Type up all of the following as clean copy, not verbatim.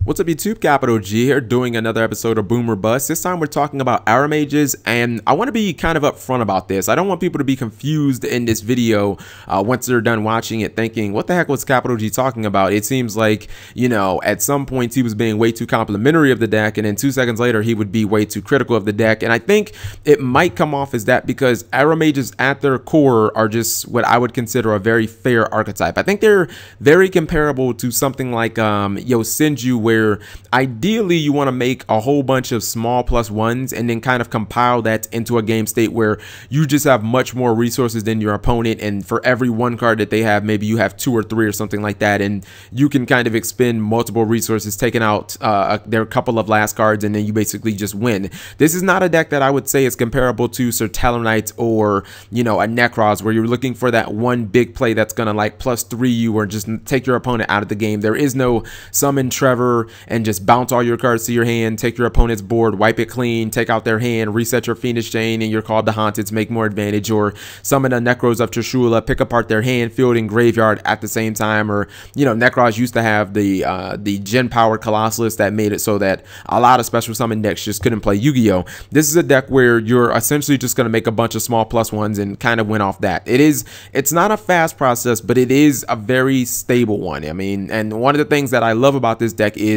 What's up YouTube, Capital G here doing another episode of Boom or Bust. This time we're talking about Aromages, and I want to be kind of upfront about this. I don't want people to be confused in this video once they're done watching it thinking, what the heck was Capital G talking about? It seems like, you know, at some points he was being way too complimentary of the deck, and then 2 seconds later he would be way too critical of the deck. And I think it might come off as that because Aromages at their core are just what I would consider a very fair archetype. I think they're very comparable to something like Yosenju, where ideally you want to make a whole bunch of small +1s and then kind of compile that into a game state where you just have much more resources than your opponent, and for every one card that they have, maybe you have 2 or 3 or something like that, and you can kind of expend multiple resources taking out their couple of last cards, and then you basically just win. This is not a deck that I would say is comparable to Sertalonite or, you know, a Necros, where you're looking for that one big play that's gonna like +3 you or just take your opponent out of the game. There is no summon Trevor and just bounce all your cards to your hand, take your opponent's board, wipe it clean, take out their hand, reset your Phoenix Chain, and you're called the Haunted to make more advantage, or summon a Necros of Trishula, pick apart their hand, field, and graveyard at the same time. Or, you know, Necros used to have the Gen Power Colossus that made it so that a lot of special summon decks just couldn't play Yu-Gi-Oh! This is a deck where you're essentially just going to make a bunch of small +1s and kind of win off that. It's not a fast process, but it is a very stable one. I mean, and one of the things that I love about this deck is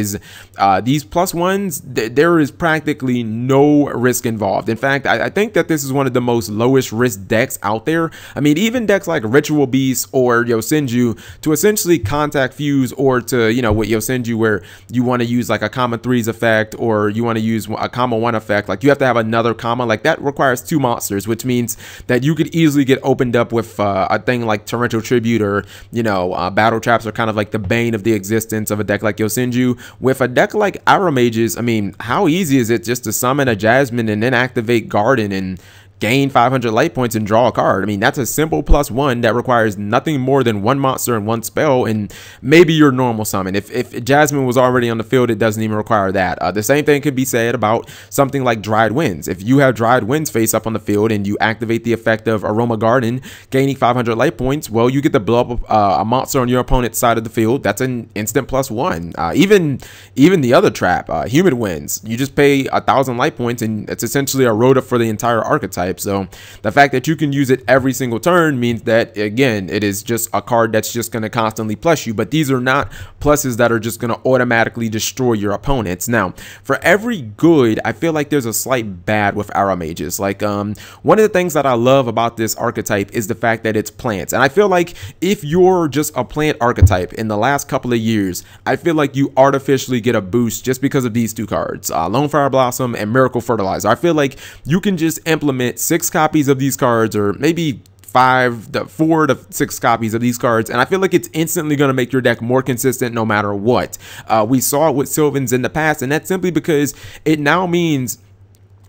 these +1s, there is practically no risk involved. In fact, I think that this is one of the most lowest risk decks out there. I mean, even decks like Ritual Beast or Yosenju, to essentially contact fuse, or to, you know, with Yosenju where you want to use like a common 3s effect, or you want to use a common 1 effect, like you have to have another comma, like that requires 2 monsters, which means that you could easily get opened up with a thing like Torrential Tribute, or, you know, Battle Traps are kind of like the bane of the existence of a deck like Yosenju. With a deck like Aromages, I mean, how easy is it just to summon a Jasmine and then activate Garden and gain 500 light points and draw a card? I mean, that's a simple +1 that requires nothing more than 1 monster and 1 spell, and maybe your normal summon. If Jasmine was already on the field, it doesn't even require that. The same thing could be said about something like Dried Winds. If you have Dried Winds face up on the field and you activate the effect of Aroma Garden, gaining 500 light points, well, you get to blow up a monster on your opponent's side of the field. That's an instant +1. Even the other trap, Humid Winds, you just pay 1,000 light points, and it's essentially a Rhoda for the entire archetype. So the fact that you can use it every single turn means that, again, it is just a card that's just going to constantly plus you. But these are not pluses that are just going to automatically destroy your opponents. Now, for every good, I feel like there's a slight bad with Aromages. Like, one of the things that I love about this archetype is the fact that it's plants. And I feel like if you're just a plant archetype in the last couple of years, I feel like you artificially get a boost just because of these 2 cards, Lone Fire Blossom and Miracle Fertilizer. I feel like you can just implement 6 copies of these cards, or maybe 4 to 6 copies of these cards, and I feel like it's instantly going to make your deck more consistent no matter what. We saw it with Sylvans in the past, and that's simply because it now means,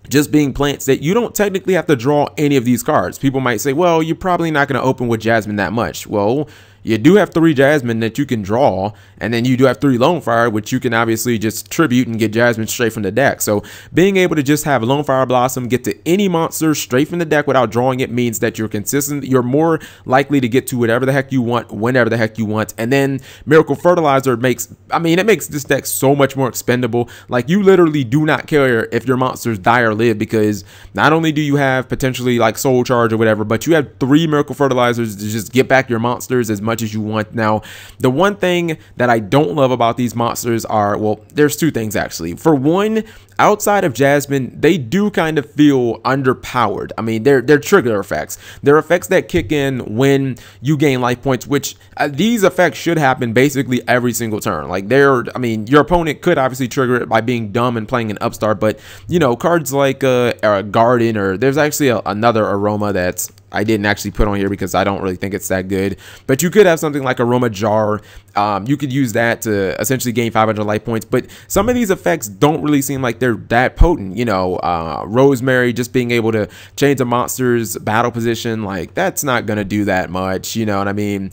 just being plants, that you don't technically have to draw any of these cards. People might say, well, you're probably not going to open with Jasmine that much. Well, you do have 3 Jasmine that you can draw, and then you do have 3 Lone Fire, which you can obviously just tribute and get Jasmine straight from the deck. So being able to just have Lone Fire Blossom get to any monster straight from the deck without drawing it means that you're consistent. You're more likely to get to whatever the heck you want, whenever the heck you want. And then Miracle Fertilizer makes, I mean, it makes this deck so much more expendable. Like, you literally do not care if your monsters die or live, because not only do you have potentially like Soul Charge or whatever, but you have 3 Miracle Fertilizers to just get back your monsters as much as you want. Now, the one thing that I don't love about these monsters are, well, there's 2 things actually. For one, outside of Jasmine, they do kind of feel underpowered. I mean, they're trigger effects. They're effects that kick in when you gain life points, which these effects should happen basically every single turn. Like, I mean, your opponent could obviously trigger it by being dumb and playing an upstart, but, you know, cards like Garden, or there's actually another Aroma that's I didn't actually put on here because I don't really think it's that good, but you could have something like Aroma Jar. You could use that to essentially gain 500 life points, but some of these effects don't really seem like they're that potent. You know, Rosemary, just being able to change a monster's battle position, like, that's not gonna do that much, you know what I mean?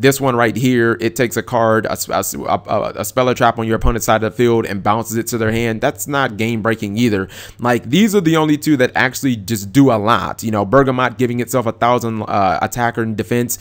This one right here, it takes a card, a spell or trap on your opponent's side of the field and bounces it to their hand. That's not game breaking either. Like, these are the only 2 that actually just do a lot. You know, Bergamot giving itself 1,000 attacker and defense.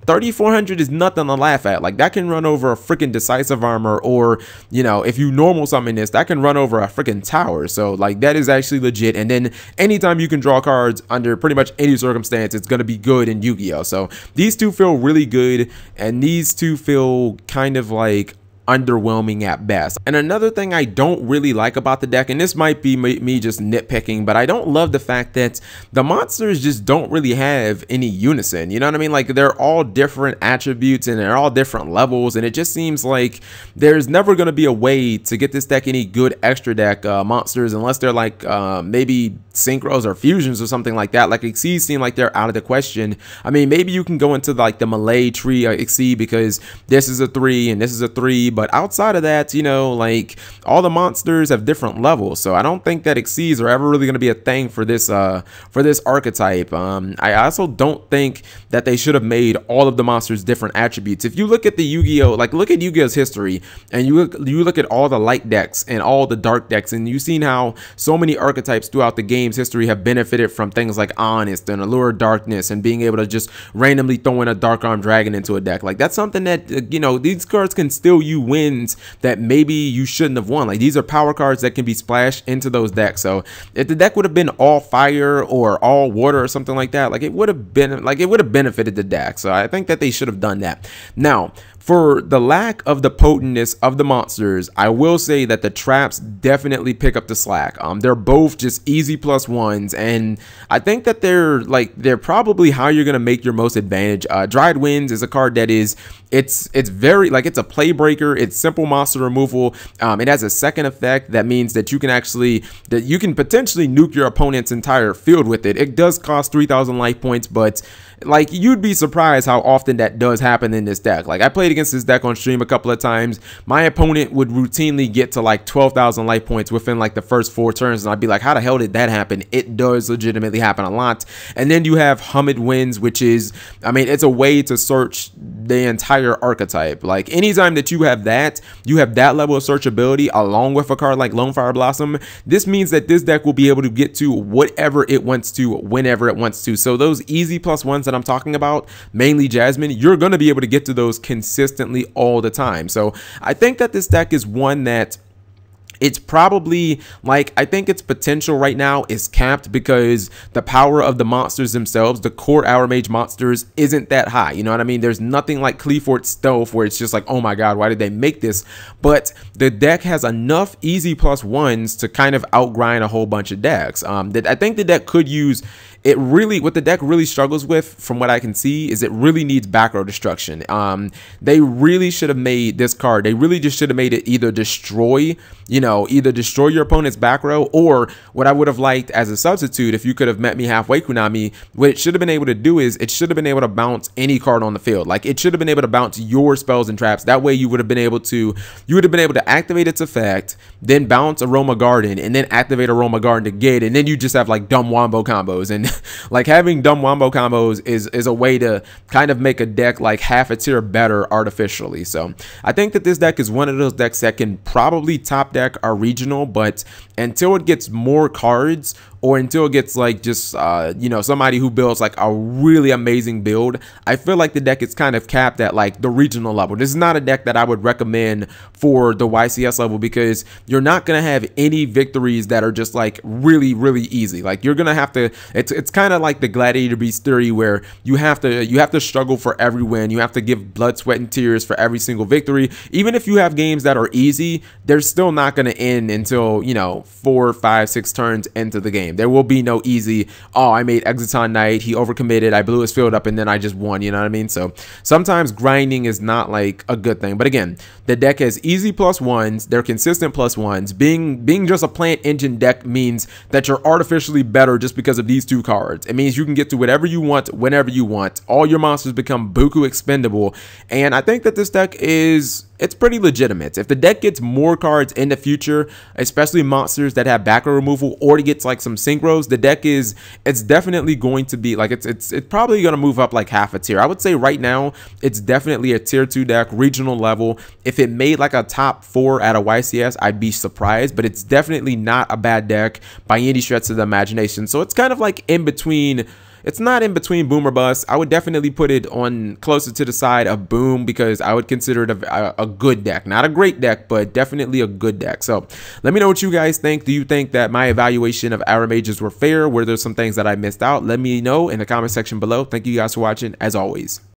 3,400 is nothing to laugh at. Like, that can run over a freaking decisive armor, or, you know, if you normal summon this, that can run over a freaking tower. So like that is actually legit. And then anytime you can draw cards under pretty much any circumstance, it's going to be good in Yu-Gi-Oh. So these two feel really good, and these two feel kind of like underwhelming at best. And another thing I don't really like about the deck, and this might be me just nitpicking, but I don't love the fact that the monsters just don't really have any unison. You know what I mean? Like they're all different attributes and they're all different levels, and it just seems like there's never going to be a way to get this deck any good extra deck monsters unless they're like maybe synchros or fusions or something like that. Like Exceeds seem like they're out of the question. I mean, maybe you can go into like the Malay tree Exceed because this is a 3 and this is a 3, but outside of that, you know, like all the monsters have different levels, so I don't think that Exceeds are ever really going to be a thing for this archetype. I also don't think that they should have made all of the monsters different attributes. If you look at the Yu-Gi-Oh, like look at Yu-Gi-Oh's history, and you look at all the light decks and all the dark decks, and you've seen how so many archetypes throughout the game's history have benefited from things like Honest and Allure of Darkness and being able to just randomly throw in a Dark Arm Dragon into a deck. Like that's something that, you know, these cards can still use wins that maybe you shouldn't have won. Like these are power cards that can be splashed into those decks. So if the deck would have been all fire or all water or something like that, like it would have benefited the deck. So I think that they should have done that. Now, for the lack of the potentness of the monsters, I will say that the traps definitely pick up the slack. They're both just easy +1s, and I think that they're probably how you're gonna make your most advantage. Dried Winds is a card that is it's very like it's a play breaker. It's simple monster removal. It has a second effect that means that you can potentially nuke your opponent's entire field with it. It does cost 3,000 life points, but like you'd be surprised how often that does happen in this deck. Like I played against this deck on stream a couple of times. My opponent would routinely get to like 12,000 life points within like the first 4 turns, and I'd be like, how the hell did that happen? It does legitimately happen a lot. And then you have Humid Winds, which is, I mean, it's a way to search the entire archetype. Like anytime that you have that level of searchability along with a card like Lone Fire Blossom, this means that this deck will be able to get to whatever it wants to whenever it wants to. So those easy +1s that I'm talking about, mainly Jasmine, you're going to be able to get to those consistently all the time. So I think that this deck is one that it's probably like, I think its potential right now is capped because the power of the monsters themselves, the core Aromage monsters, isn't that high. You know what I mean? There's nothing like Cleafort Stealth where it's just like, oh my god, why did they make this? But the deck has enough easy +1s to kind of outgrind a whole bunch of decks. That I think the deck could use. It really, what the deck really struggles with, from what I can see, is it really needs back row destruction. They really should have made this card, they really just should have made it either destroy, you know, either destroy your opponent's back row, or what I would have liked as a substitute, if you could have met me halfway, Konami, what it should have been able to do is it should have been able to bounce any card on the field. Like it should have been able to bounce your spells and traps. That way you would have been able to, activate its effect, then bounce Aroma Garden, and then activate Aroma Garden again, and then you just have like dumb wombo combos. And like having dumb wombo combos is a way to kind of make a deck like half a tier better artificially. So I think that this deck is one of those decks that can probably top deck our regional, but until it gets more cards, or until it gets like just you know, somebody who builds like a really amazing build, I feel like the deck is kind of capped at like the regional level. This is not a deck that I would recommend for the YCS level, because you're not gonna have any victories that are just like really easy. Like you're gonna have to, it's kind of like the Gladiator Beast theory, where you have to struggle for every win. You have to give blood, sweat, and tears for every single victory. Even if you have games that are easy, they're still not gonna end until, you know, 4, 5, 6 turns into the game. There will be no easy, oh, I made Exiton Knight, he overcommitted, I blew his field up, and then I just won. You know what I mean? So sometimes grinding is not like a good thing. But again, the deck has easy +1s, they're consistent +1s. Being just a plant engine deck means that you're artificially better just because of these 2 cards. It means you can get to whatever you want whenever you want. All your monsters become buku expendable, and I think that this deck it's pretty legitimate. If the deck gets more cards in the future, especially monsters that have back row removal, or it gets like some synchros, the deck it's definitely going to be like, it's probably going to move up like half a tier. I would say right now it's definitely a tier 2 deck, regional level. If it made like a top 4 at a YCS, I'd be surprised, but it's definitely not a bad deck by any stretch of the imagination. So it's kind of like in between, it's not in between boom or bust. I would definitely put it on closer to the side of boom, because I would consider it a good deck. Not a great deck, but definitely a good deck. So let me know what you guys think. Do you think that my evaluation of Aromages were fair? Were there some things that I missed out? Let me know in the comment section below. Thank you guys for watching, as always.